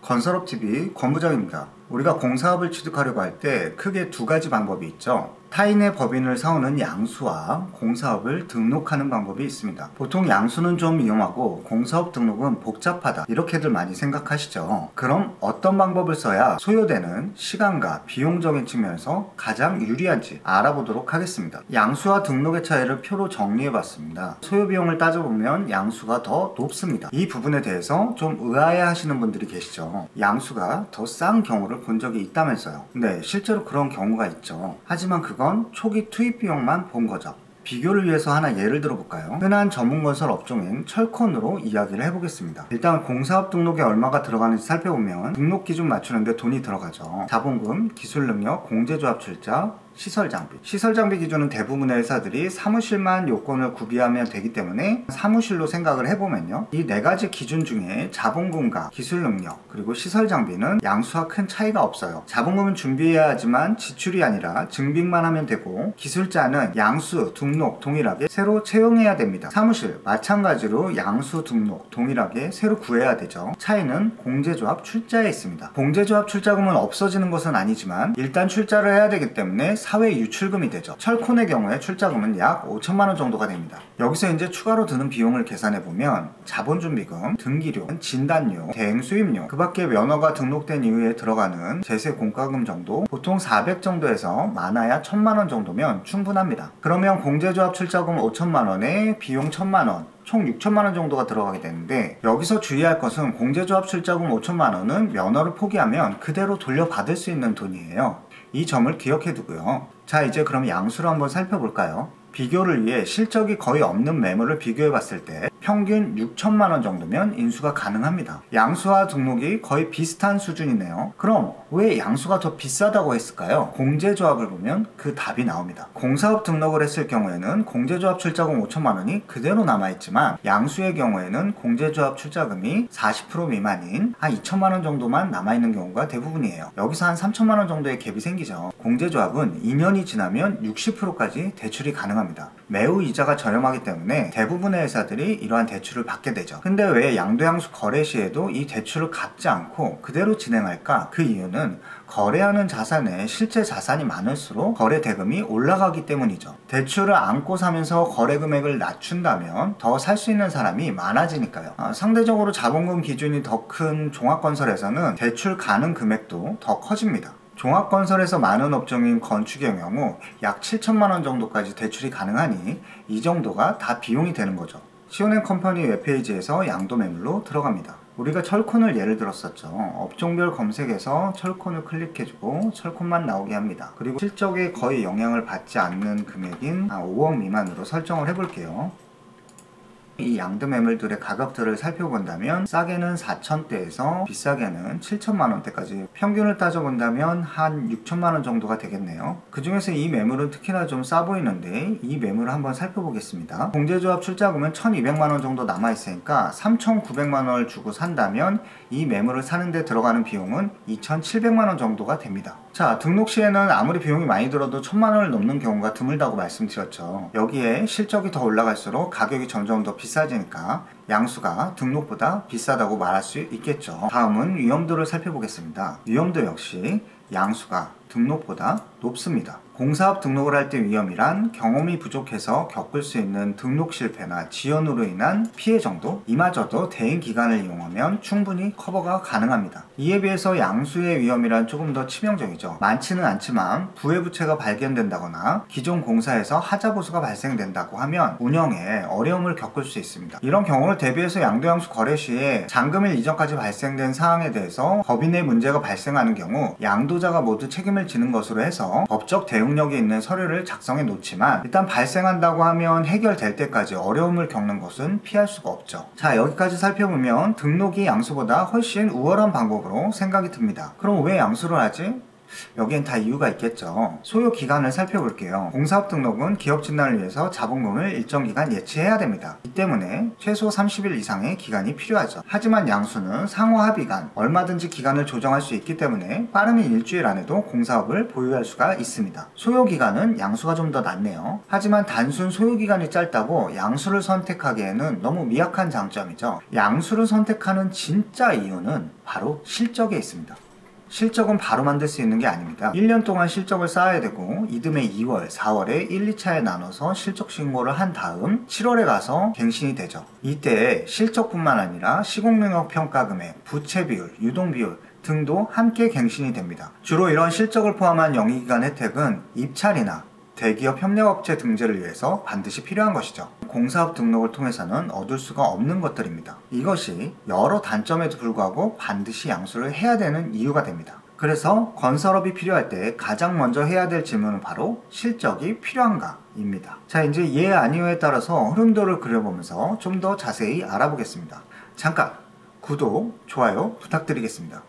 건설업TV 권부장입니다. 우리가 공사업을 취득하려고 할 때 크게 두 가지 방법이 있죠. 타인의 법인을 사오는 양수와 공사업을 등록하는 방법이 있습니다. 보통 양수는 좀 위험하고 공사업 등록은 복잡하다 이렇게들 많이 생각하시죠. 그럼 어떤 방법을 써야 소요되는 시간과 비용적인 측면에서 가장 유리한지 알아보도록 하겠습니다. 양수와 등록의 차이를 표로 정리해봤습니다. 소요 비용을 따져보면 양수가 더 높습니다. 이 부분에 대해서 좀 의아해 하시는 분들이 계시죠. 양수가 더 싼 경우를 본 적이 있다면서요. 네, 실제로 그런 경우가 있죠. 하지만 그건 초기 투입 비용만 본 거죠. 비교를 위해서 하나 예를 들어볼까요? 흔한 전문건설 업종인 철콘으로 이야기를 해보겠습니다. 일단 공사업 등록에 얼마가 들어가는지 살펴보면 등록 기준 맞추는데 돈이 들어가죠. 자본금, 기술능력, 공제조합 출자, 시설장비. 시설장비 기준은 대부분의 회사들이 사무실만 요건을 구비하면 되기 때문에 사무실로 생각을 해보면요, 이 네 가지 기준 중에 자본금과 기술능력 그리고 시설장비는 양수와 큰 차이가 없어요. 자본금은 준비해야 하지만 지출이 아니라 증빙만 하면 되고, 기술자는 양수, 등록 동일하게 새로 채용해야 됩니다. 사무실 마찬가지로 양수, 등록 동일하게 새로 구해야 되죠. 차이는 공제조합 출자에 있습니다. 공제조합 출자금은 없어지는 것은 아니지만 일단 출자를 해야 되기 때문에 사회 유출금이 되죠. 철콘의 경우에 출자금은 약 5천만원 정도가 됩니다. 여기서 이제 추가로 드는 비용을 계산해보면 자본준비금, 등기료, 진단료, 대행수입료, 그 밖에 면허가 등록된 이후에 들어가는 제세 공과금 정도, 보통 400 정도에서 많아야 1000만원 정도면 충분합니다. 그러면 공제조합 출자금 5천만원에 비용 1000만원, 총 6천만원 정도가 들어가게 되는데, 여기서 주의할 것은 공제조합 출자금 5천만원은 면허를 포기하면 그대로 돌려받을 수 있는 돈이에요. 이 점을 기억해 두고요. 자, 이제 그럼 양수를 한번 살펴볼까요? 비교를 위해 실적이 거의 없는 매물을 비교해 봤을 때 평균 6천만원 정도면 인수가 가능합니다. 양수와 등록이 거의 비슷한 수준이네요. 그럼 왜 양수가 더 비싸다고 했을까요? 공제조합을 보면 그 답이 나옵니다. 공사업 등록을 했을 경우에는 공제조합 출자금 5천만원이 그대로 남아있지만, 양수의 경우에는 공제조합 출자금이 40% 미만인 한 2천만원 정도만 남아있는 경우가 대부분이에요. 여기서 한 3천만원 정도의 갭이 생기죠. 공제조합은 2년이 지나면 60%까지 대출이 가능합니다. 매우 이자가 저렴하기 때문에 대부분의 회사들이 이러한 대출을 받게 되죠. 근데 왜 양도양수 거래 시에도 이 대출을 갚지 않고 그대로 진행할까? 그 이유는 거래하는 자산에 실제 자산이 많을수록 거래 대금이 올라가기 때문이죠. 대출을 안고 사면서 거래 금액을 낮춘다면 더 살 수 있는 사람이 많아지니까요. 상대적으로 자본금 기준이 더 큰 종합건설에서는 대출 가능 금액도 더 커집니다. 종합건설에서 많은 업종인 건축의 경우 약 7천만원 정도까지 대출이 가능하니 이 정도가 다 비용이 되는 거죠. 시온앤컴퍼니 웹페이지에서 양도매물로 들어갑니다. 우리가 철콘을 예를 들었었죠. 업종별 검색에서 철콘을 클릭해주고 철콘만 나오게 합니다. 그리고 실적에 거의 영향을 받지 않는 금액인 5억 미만으로 설정을 해볼게요. 이 양도 매물들의 가격들을 살펴본다면 싸게는 4천대에서 비싸게는 7천만원대까지 평균을 따져본다면 한 6천만원 정도가 되겠네요. 그 중에서 이 매물은 특히나 좀 싸 보이는데 이 매물을 한번 살펴보겠습니다. 공제조합 출자금은 1200만원 정도 남아있으니까 3900만원을 주고 산다면 이 매물을 사는데 들어가는 비용은 2700만원 정도가 됩니다. 자, 등록 시에는 아무리 비용이 많이 들어도 1000만원을 넘는 경우가 드물다고 말씀드렸죠. 여기에 실적이 더 올라갈수록 가격이 점점 더 비싸지니까 양수가 등록보다 비싸다고 말할 수 있겠죠. 다음은 위험도를 살펴보겠습니다. 위험도 역시 양수가 등록보다 높습니다. 공사업 등록을 할 때 위험이란 경험이 부족해서 겪을 수 있는 등록 실패나 지연으로 인한 피해 정도, 이마저도 대행 기간을 이용하면 충분히 커버가 가능합니다. 이에 비해서 양수의 위험이란 조금 더 치명적이죠. 많지는 않지만 부해부채가 발견된다거나 기존 공사에서 하자보수가 발생된다고 하면 운영에 어려움을 겪을 수 있습니다. 이런 경우를 대비해서 양도양수 거래 시에 잔금일 이전까지 발생된 사항에 대해서 법인의 문제가 발생하는 경우 양도자가 모두 책임을 지는 것으로 해서 법적 대응력이 있는 서류를 작성해 놓지만, 일단 발생한다고 하면 해결될 때까지 어려움을 겪는 것은 피할 수가 없죠. 자, 여기까지 살펴보면 등록이 양수보다 훨씬 우월한 방법으로 생각이 듭니다. 그럼 왜 양수를 하지? 여기엔 다 이유가 있겠죠. 소요 기간을 살펴볼게요. 공사업 등록은 기업 진단을 위해서 자본금을 일정 기간 예치해야 됩니다. 이 때문에 최소 30일 이상의 기간이 필요하죠. 하지만 양수는 상호 합의 간 얼마든지 기간을 조정할 수 있기 때문에 빠르면 일주일 안에도 공사업을 보유할 수가 있습니다. 소요 기간은 양수가 좀 더 낫네요. 하지만 단순 소요 기간이 짧다고 양수를 선택하기에는 너무 미약한 장점이죠. 양수를 선택하는 진짜 이유는 바로 실적에 있습니다. 실적은 바로 만들 수 있는 게 아닙니다. 1년 동안 실적을 쌓아야 되고 이듬해 2월, 4월에 1, 2차에 나눠서 실적 신고를 한 다음 7월에 가서 갱신이 되죠. 이때 실적뿐만 아니라 시공능력 평가 금액, 부채 비율, 유동 비율 등도 함께 갱신이 됩니다. 주로 이런 실적을 포함한 영위기간 혜택은 입찰이나 대기업 협력업체 등재를 위해서 반드시 필요한 것이죠. 공사업 등록을 통해서는 얻을 수가 없는 것들입니다. 이것이 여러 단점에도 불구하고 반드시 양수를 해야 되는 이유가 됩니다. 그래서 건설업이 필요할 때 가장 먼저 해야 될 질문은 바로 실적이 필요한가 입니다. 자, 이제 예 아니오에 따라서 흐름도를 그려보면서 좀 더 자세히 알아보겠습니다. 잠깐 구독, 좋아요 부탁드리겠습니다.